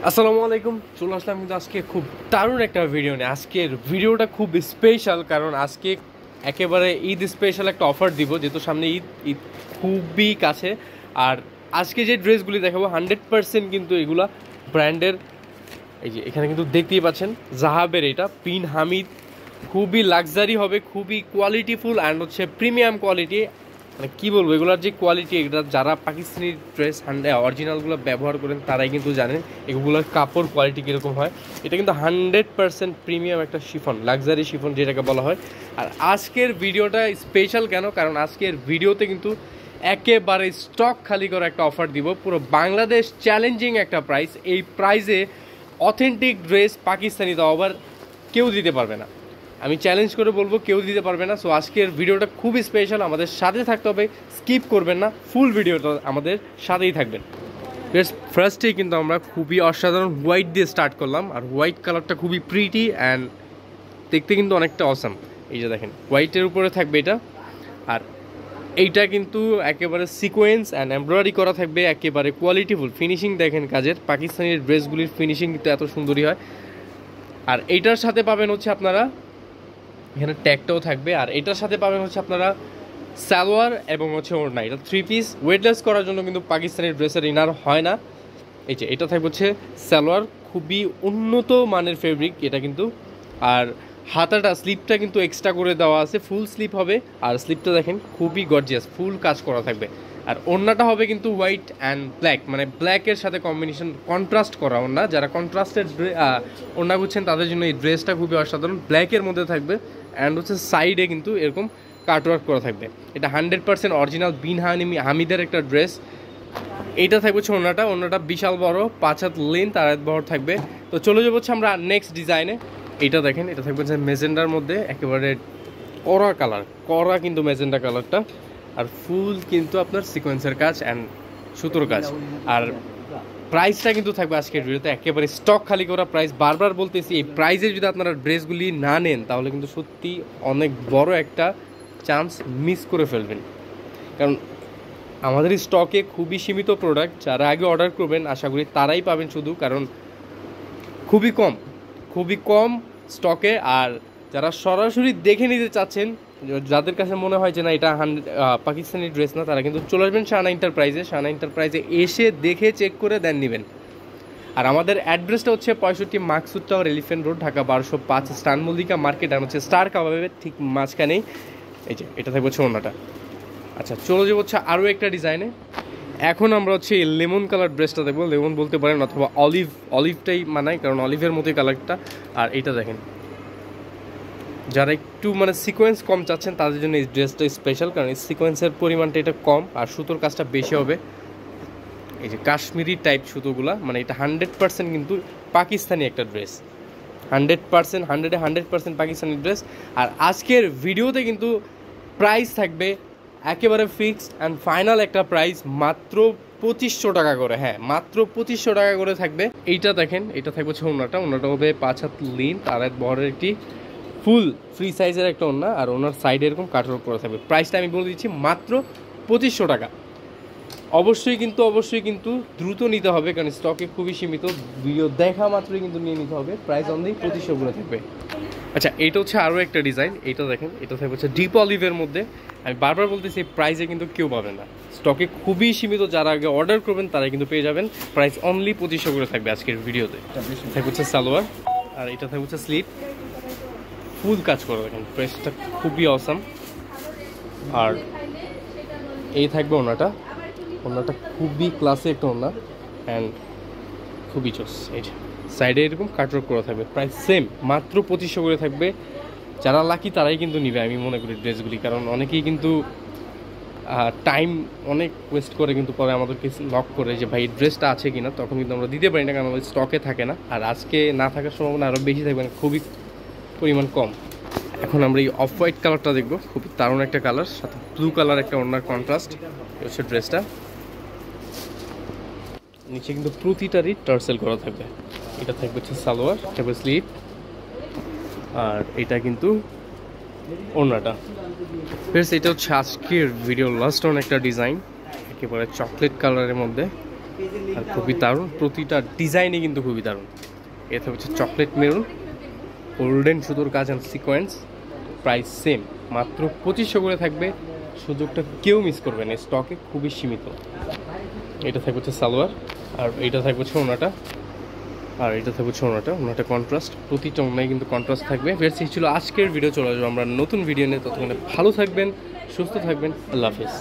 আসসালামু আলাইকুম, চলে আসলাম কিন্তু আজকে খুব দারুণ একটা ভিডিও নিয়ে। আজকের ভিডিওটা খুব স্পেশাল, কারণ আজকে একেবারে ঈদ স্পেশাল একটা অফার দিব, যেহেতু সামনে ঈদ ঈদ খুবই কাছে। আর আজকে যে ড্রেসগুলি দেখাবো 100% কিন্তু এগুলা ব্র্যান্ডের। এই যে এখানে কিন্তু দেখতেই পাচ্ছেন জাহাবের, এটা পিন হামিদ, খুবই লাক্সারি হবে, খুবই কোয়ালিটিফুল অ্যান্ড হচ্ছে প্রিমিয়াম কোয়ালিটি। মানে কী বলবো, এগুলোর যে কোয়ালিটি, এটা যারা পাকিস্তানি ড্রেস অরিজিনালগুলো ব্যবহার করেন তারাই কিন্তু জানেন এগুলোর কাপড় কোয়ালিটি কীরকম হয়। এটা কিন্তু 100% প্রিমিয়াম একটা শিফন, লাক্সারি শিফন যেটাকে বলা হয়। আর আজকের ভিডিওটা স্পেশাল কেন, কারণ আজকের ভিডিওতে কিন্তু একেবারে স্টক খালি করা একটা অফার দিব, পুরো বাংলাদেশ চ্যালেঞ্জিং একটা প্রাইস। এই প্রাইসে অথেন্টিক ড্রেস পাকিস্তানি তো আবার কেউ দিতে পারবে না, আমি চ্যালেঞ্জ করে বলবো কেউ দিতে পারবে না। সো আজকের ভিডিওটা খুবই স্পেশাল, আমাদের সাথে থাকতে হবে, স্কিপ করবেন না, ফুল ভিডিওটা আমাদের সাথেই থাকবেন। ফার্স্টেই কিন্তু আমরা খুবই অসাধারণ হোয়াইট দিয়ে স্টার্ট করলাম, আর হোয়াইট কালারটা খুবই প্রিটি অ্যান্ড দেখতে কিন্তু অনেকটা অসাম। এই যে দেখেন হোয়াইটের উপরে থাকবে এটা, আর এইটা কিন্তু একেবারে সিকোয়েন্স অ্যান্ড এমব্রয়ডারি করা থাকবে, একেবারে কোয়ালিটিফুল ফিনিশিং। দেখেন কাজের পাকিস্তানি ড্রেসগুলির ফিনিশিং কিন্তু এত সুন্দরই হয়। আর এইটার সাথে পাবেন হচ্ছে আপনারা এখানে ট্যাগটাও থাকবে, আর এটার সাথে পাবেন হচ্ছে আপনারা সালোয়ার এবং হচ্ছে ওড়না। এটা 3 পিস ওয়েটলেস করার জন্য কিন্তু পাকিস্তানি ড্রেসের ইনার হয় না। এই যে এটা থাকবে হচ্ছে সালোয়ার, খুবই উন্নত মানের ফেব্রিক এটা কিন্তু। আর হাতাটা স্লিপটা কিন্তু এক্সট্রা করে দেওয়া আছে, ফুল স্লিপ হবে। আর স্লিপটা দেখেন খুবই গর্জিয়াস, ফুল কাজ করা থাকবে। আর ওড়নাটা হবে কিন্তু হোয়াইট অ্যান্ড ব্ল্যাক, মানে ব্ল্যাকের সাথে কম্বিনেশন, কন্ট্রাস্ট করা ওড়না। যারা কন্ট্রাস্টের ওড়না বুঝছেন তাদের জন্য এই ড্রেসটা খুবই অসাধারণ, ব্ল্যাকের মধ্যে থাকবে। অ্যান্ড হচ্ছে সাইডে কিন্তু এরকম কাটওয়ার্ক করা থাকবে। এটা 100% অরিজিনাল বিন হামিদের একটা ড্রেস। এইটা থাকবে হচ্ছে ওড়নাটা বিশাল বড়, 5 হাত লেন্থ আর বড় থাকবে। তো চলে যাবো হচ্ছে আমরা নেক্সট ডিজাইনে। এইটা দেখেন, এটা থাকবে হচ্ছে মেজেন্ডার মধ্যে, একেবারে কড়া কালার, কড়া কিন্তু মেজেন্ডা কালারটা। আর ফুল কিন্তু আপনার সিকোয়েন্সের কাজ অ্যান্ড সুতোর কাজ। আর প্রাইসটা কিন্তু থাকবে আজকের ভিডিওতে একেবারে স্টক খালি করা প্রাইস। বারবার বলতেছি, এই প্রাইসে যদি আপনারা ড্রেসগুলি না নেন তাহলে কিন্তু সত্যি অনেক বড় একটা চান্স মিস করে ফেলবেন, কারণ আমাদের স্টকে খুবই সীমিত প্রোডাক্ট। যারা আগে অর্ডার করবেন আশা করি তারাই পাবেন শুধু, কারণ খুবই কম স্টকে। আর যারা সরাসরি দেখে নিতে চাচ্ছেন, যাদের কাছে মনে হয় যে না এটা পাকিস্তানি ড্রেস না, তারা কিন্তু চলে আসবেন শাহানা এন্টারপ্রাইজে এসে দেখে চেক করে দেন নেবেন। আর আমাদের অ্যাড্রেসটা হচ্ছে 65 Maksud tower, elephant road, Dhaka 1205, স্টান মল্লিকা মার্কেট, আর হচ্ছে স্টার কাবাবের ঠিক মাঝখানেই। এই যে এটা থাকবে হচ্ছে ওড়নাটা। আচ্ছা চলে যাবো হচ্ছে আরও একটা ডিজাইনে। এখন আমরা হচ্ছে লেমন কালার ড্রেসটা দেখবো, লেমন বলতে পারেন অথবা অলিভটাই মানায়, কারণ অলিভের মতোই কালারটা। আর এইটা দেখেন, যারা একটু মানে সিকোয়েন্স কম চাচ্ছেন তাদের জন্য এই ড্রেসটা স্পেশাল, কারণ এই সিকোয়েন্সের পরিমাণটা এটা কম আর সুতোর কাজটা বেশি হবে। এই যে কাশ্মীরি টাইপ সুতোগুলা, মানে এটা 100% কিন্তু পাকিস্তানি একটা ড্রেস, 100% পাকিস্তানি ড্রেস। আর আজকের ভিডিওতে কিন্তু প্রাইস থাকবে একেবারে ফিক্সড অ্যান্ড ফাইনাল একটা প্রাইস, মাত্র 2500 টাকা করে। হ্যাঁ, মাত্র 2500 টাকা করে থাকবে। এইটা দেখেন, এটা থাকবে হচ্ছে ওড়নাটা হবে 5 হাত লেন্থ আর বড়ের একটি ফুল ফ্রি সাইজের একটা ওড়না, আর ওনার সাইডে এরকম কাটওয়ার্ক করা থাকবে। প্রাইসটা আমি বলে দিচ্ছি মাত্র 2500 টাকা। অবশ্যই কিন্তু দ্রুত নিতে হবে, কারণ স্টকে খুবই সীমিত, ভিডিও দেখা মাত্রই কিন্তু নিয়ে নিতে হবে। প্রাইস অনলি 2500 করে থাকবে। আচ্ছা এইটা হচ্ছে আরও একটা ডিজাইন, এইটা দেখেন, এটা থাকবে হচ্ছে ডিপ অলিভের মধ্যে। আমি বারবার বলতেছি এই প্রাইসে কিন্তু কেউ পাবে না, স্টকে খুবই সীমিত, যারা আগে অর্ডার করবেন তারাই কিন্তু পেয়ে যাবেন। প্রাইস অনলি 2500 করে থাকবে আজকের ভিডিওতে। থাকবে হচ্ছে সালোয়ার, আর এটা থাকবে হচ্ছে স্লিপ, ফুল কাজ করে দেখেন, প্রাইসটা খুবই অসাম। আর এই থাকবে ওড়নাটা খুবই ক্লাসে একটা ওড়না অ্যান্ড খুবই চোস। এই সাইডে এরকম কাটওয়ার্ক করা থাকবে, প্রাইস সেম, মাত্র 2500 করে থাকবে। যারা লাকি তারাই কিন্তু নিবে আমি মনে করি ড্রেসগুলি, কারণ অনেকেই কিন্তু টাইম অনেক ওয়েস্ট করে কিন্তু পরে আমাদেরকে নক করে যে ভাই ড্রেসটা আছে কিনা, তখন কিন্তু আমরা দিতে পারি না, কারণ আমাদের স্টকে থাকে না। আর আজকে না থাকার সম্ভাবনা আরও বেশি থাকবে না, খুবই পরিমাণ কম। এখন আমরা এই অফ হোয়াইট কালারটা দেখবো, খুবই দারুণ একটা কালার, সাথে ব্লু কালার একটা ওড়নার কন্ট্রাস্ট। হচ্ছে ড্রেসটা নিচে কিন্তু প্রতিটারই টার্সেল করা থাকবে। এটা থাকবে হচ্ছে সালোয়ার, থাকবে স্লিপ, আর এটা কিন্তু ওড়নাটা। বেশ, এটা হচ্ছে আজকের ভিডিও লাস্ট অন একটা ডিজাইন, একেবারে চকলেট কালারের মধ্যে, আর খুবই দারুণ, প্রতিটা ডিজাইনই কিন্তু খুবই দারুণ। এটা হচ্ছে চকলেট মেরুন, গোল্ডেন সুতোর কাজ অ্যান্ড সিকোয়েন্স। প্রাইস সেম, মাত্র 2500 করে থাকবে। সুযোগটা কেউ মিস করবে না, স্টকে খুবই সীমিত। এটা থাকবে হচ্ছে সালোয়ার, আর এইটা থাকবে হচ্ছে ওনাটা, আর এটা থাকবে হচ্ছে ওনাটা কন্ট্রাস্ট। প্রতিটা ওনায় কিন্তু কন্ট্রাস্ট থাকবে। ফেরছি ছিল আজকের ভিডিও, চলে আসবো আমরা নতুন ভিডিও নিয়ে। ততক্ষণে ভালো থাকবেন, সুস্থ থাকবেন, আল্লাহ হাফেজ।